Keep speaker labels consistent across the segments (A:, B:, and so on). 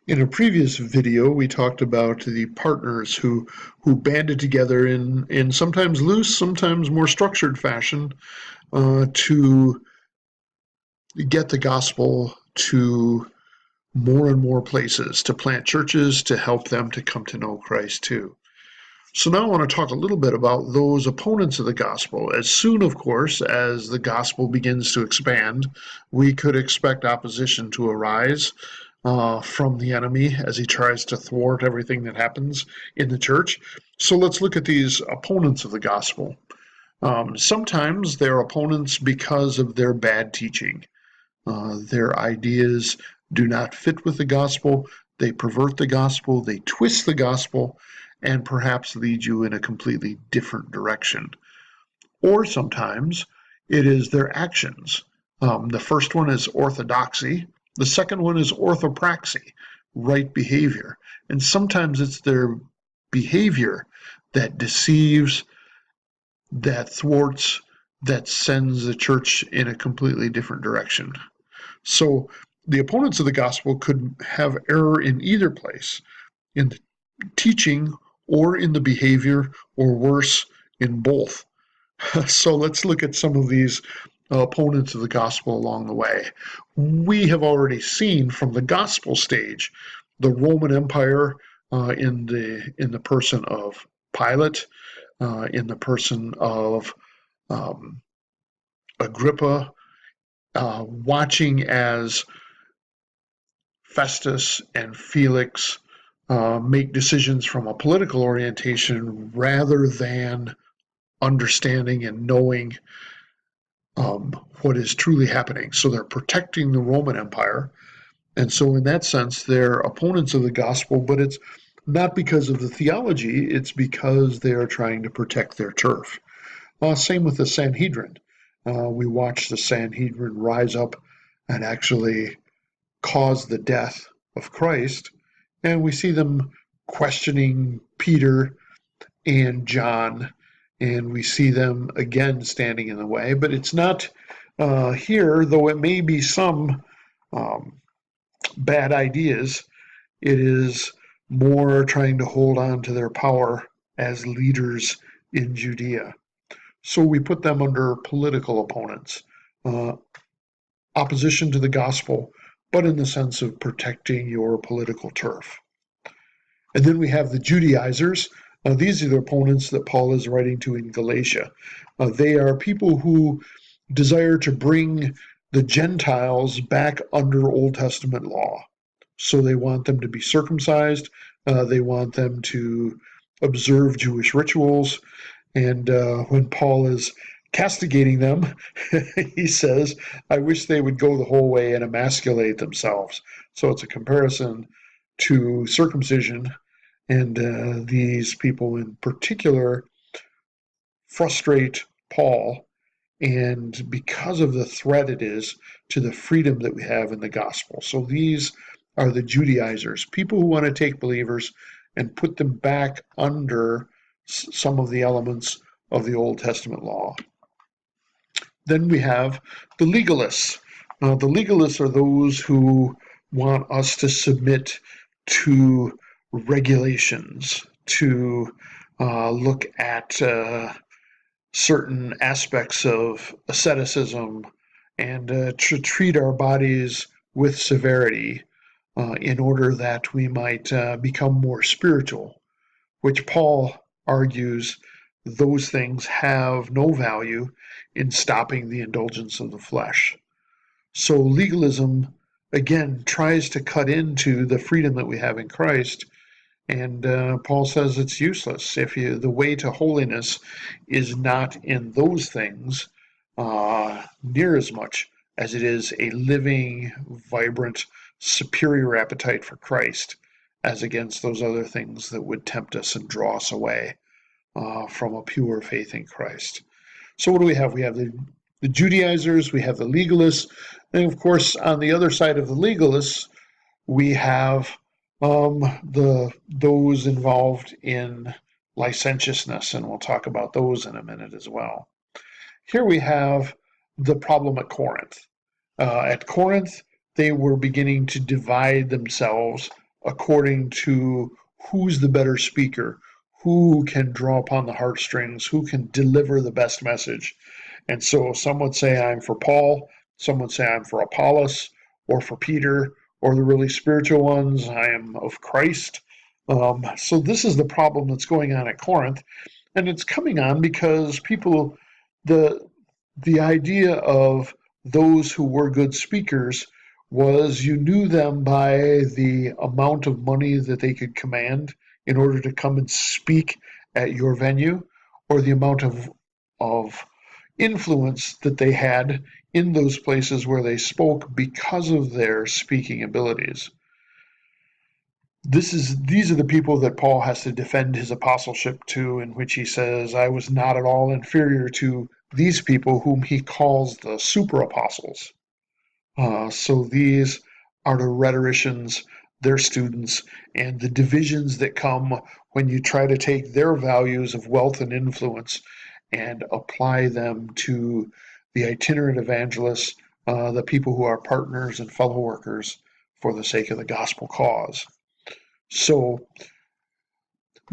A: In a previous video, we talked about the partners who banded together in sometimes loose, sometimes more structured fashion to get the gospel to more and more places, to plant churches, to help them to come to know Christ too. So now I want to talk a little bit about those opponents of the gospel. As soon, of course, as the gospel begins to expand, we could expect opposition to arise from the enemy as he tries to thwart everything that happens in the church. So let's look at these opponents of the gospel. Sometimes they're opponents because of their bad teaching. Their ideas do not fit with the gospel. They pervert the gospel, they twist the gospel, and perhaps lead you in a completely different direction. Or sometimes it is their actions. The first one is orthodoxy. The second one is orthopraxy, right behavior. And sometimes it's their behavior that deceives, that thwarts, that sends the church in a completely different direction. So the opponents of the gospel could have error in either place, in the teaching or in the behavior, or worse, in both. So let's look at some of these opponents of the gospel along the way. We have already seen from the gospel stage the Roman Empire in the person of Pilate, in the person of Agrippa, watching as Festus and Felix make decisions from a political orientation rather than understanding and knowing what is truly happening. So they're protecting the Roman Empire. And so in that sense, they're opponents of the gospel, but it's not because of the theology, it's because they are trying to protect their turf. Same with the Sanhedrin. We watch the Sanhedrin rise up and actually cause the death of Christ, and we see them questioning Peter and John, and we see them again standing in the way. But it's not here, though it may be some bad ideas, it is more trying to hold on to their power as leaders in Judea. So we put them under political opponents, opposition to the gospel, but in the sense of protecting your political turf. And then we have the Judaizers. These are the opponents that Paul is writing to in Galatia. They are people who desire to bring the Gentiles back under Old Testament law. So they want them to be circumcised. They want them to observe Jewish rituals. And when Paul is castigating them, he says, I wish they would go the whole way and emasculate themselves. So it's a comparison to circumcision, and these people in particular frustrate Paul, and because of the threat it is to the freedom that we have in the gospel. So these are the Judaizers, people who want to take believers and put them back under some of the elements of the Old Testament law. Then we have the legalists. The legalists are those who want us to submit to regulations, to look at certain aspects of asceticism, and to treat our bodies with severity in order that we might become more spiritual, which Paul argues those things have no value in stopping the indulgence of the flesh. So legalism, again, tries to cut into the freedom that we have in Christ, and Paul says it's useless. The way to holiness is not in those things near as much as it is a living, vibrant, superior appetite for Christ, as against those other things that would tempt us and draw us away from a pure faith in Christ. So what do we have? We have the Judaizers, we have the legalists, and of course on the other side of the legalists we have those involved in licentiousness, and we'll talk about those in a minute as well. Here we have the problem at Corinth. At Corinth, they were beginning to divide themselves according to who's the better speaker, who can draw upon the heartstrings, who can deliver the best message. And so some would say I'm for Paul, some would say I'm for Apollos, or for Peter, or the really spiritual ones, I am of Christ. So this is the problem that's going on at Corinth, and it's coming on because people, the idea of those who were good speakers was you knew them by the amount of money that they could command in order to come and speak at your venue, or the amount of influence that they had in those places where they spoke because of their speaking abilities. These are the people that Paul has to defend his apostleship to, in which he says, I was not at all inferior to these people whom he calls the super apostles. So these are the rhetoricians, their students, and the divisions that come when you try to take their values of wealth and influence and apply them to the itinerant evangelists, the people who are partners and fellow workers for the sake of the gospel cause. So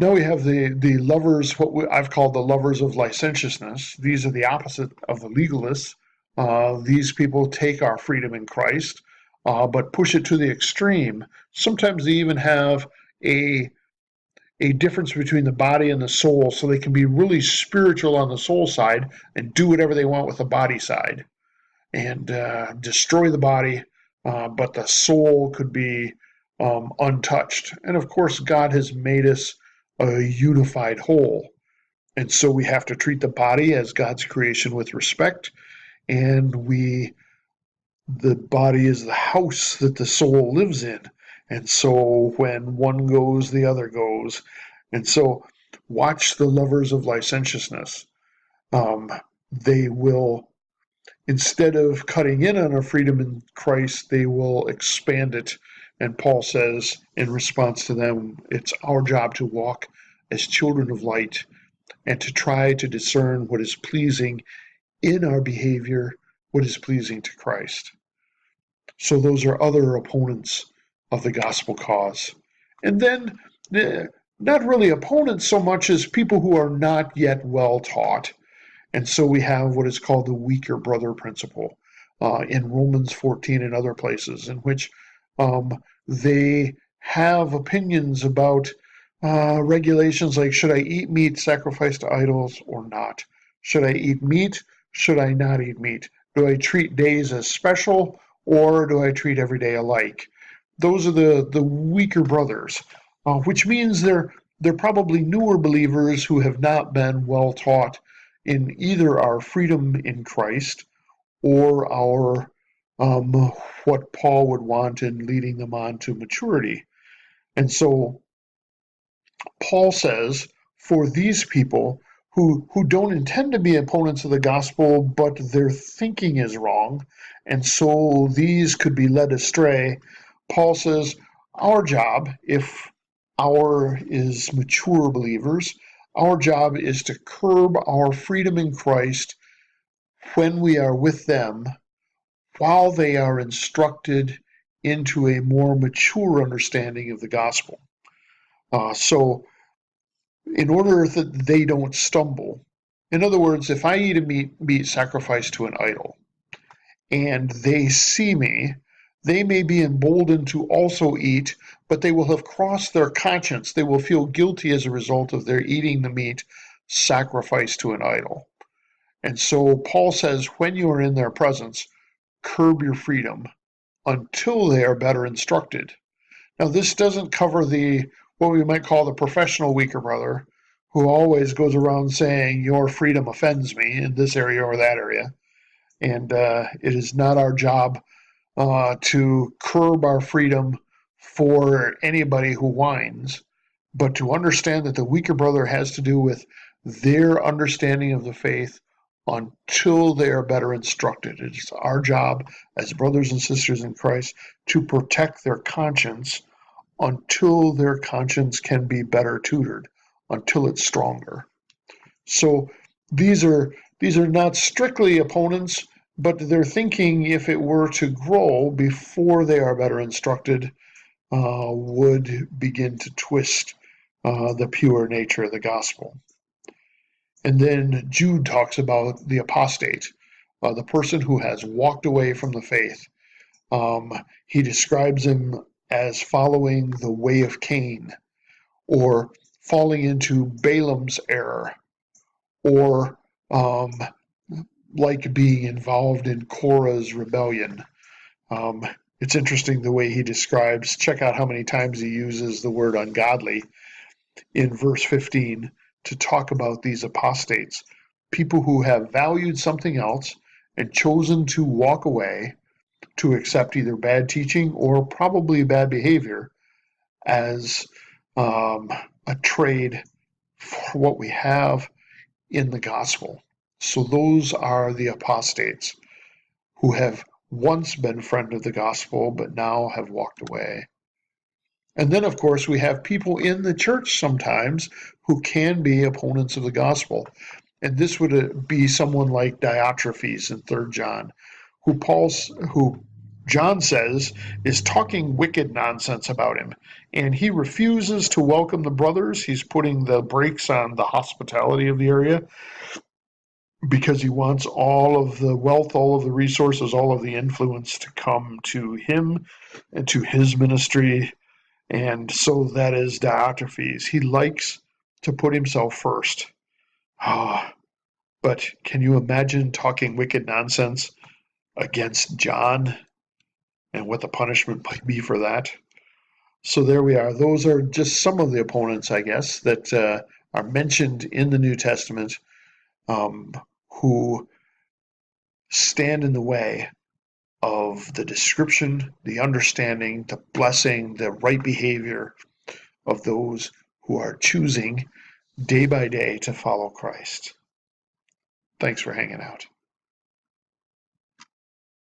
A: now we have the lovers, I've called the lovers of licentiousness. These are the opposite of the legalists. These people take our freedom in Christ, but push it to the extreme. Sometimes they even have a difference between the body and the soul, so they can be really spiritual on the soul side and do whatever they want with the body side and destroy the body, but the soul could be untouched. And of course, God has made us a unified whole. And so we have to treat the body as God's creation with respect. And the body is the house that the soul lives in. And so when one goes, the other goes. And so watch the lovers of licentiousness. They will, instead of cutting in on our freedom in Christ, they will expand it. And Paul says in response to them, it's our job to walk as children of light and to try to discern what is pleasing in our behavior, what is pleasing to Christ. So those are other opponents of the gospel cause. And then, not really opponents so much as people who are not yet well taught. And so we have what is called the weaker brother principle in Romans 14 and other places, in which they have opinions about regulations like, should I eat meat sacrificed to idols or not? Should I eat meat? Should I not eat meat? Do I treat days as special, or do I treat every day alike? Those are the weaker brothers, which means they're probably newer believers who have not been well taught in either our freedom in Christ or our what Paul would want in leading them on to maturity. And so Paul says, for these people who don't intend to be opponents of the gospel, but their thinking is wrong, and so these could be led astray, Paul says, our job, if our is mature believers, our job is to curb our freedom in Christ when we are with them, while they are instructed into a more mature understanding of the gospel. So in order that they don't stumble. In other words, if I eat a meat sacrificed to an idol, and they see me, they may be emboldened to also eat, but they will have crossed their conscience. They will feel guilty as a result of their eating the meat sacrificed to an idol. And so Paul says, when you are in their presence, curb your freedom until they are better instructed. Now, this doesn't cover what we might call the professional weaker brother, who always goes around saying, your freedom offends me in this area or that area. And it is not our job to curb our freedom for anybody who whines, but to understand that the weaker brother has to do with their understanding of the faith until they are better instructed. It's our job as brothers and sisters in Christ to protect their conscience until their conscience can be better tutored, until it's stronger. So these are not strictly opponents, but they're thinking if it were to grow before they are better instructed, would begin to twist the pure nature of the gospel. And then Jude talks about the apostate, the person who has walked away from the faith. He describes him as following the way of Cain, or falling into Balaam's error, or like being involved in Korah's rebellion. It's interesting the way he describes, check out how many times he uses the word ungodly in verse 15 to talk about these apostates, people who have valued something else and chosen to walk away to accept either bad teaching or probably bad behavior as a trade for what we have in the gospel. So those are the apostates who have once been friend of the gospel, but now have walked away. And then, of course, we have people in the church sometimes who can be opponents of the gospel. And this would be someone like Diotrephes in 3 John, who John says is talking wicked nonsense about him. And he refuses to welcome the brothers. He's putting the brakes on the hospitality of the area because he wants all of the wealth, all of the resources, all of the influence to come to him and to his ministry. And so that is Diotrephes. He likes to put himself first. But can you imagine talking wicked nonsense against John and what the punishment might be for that? So there we are. Those are just some of the opponents, I guess, that are mentioned in the New Testament who stand in the way of the description, the understanding, the blessing, the right behavior of those who are choosing day by day to follow Christ. Thanks for hanging out.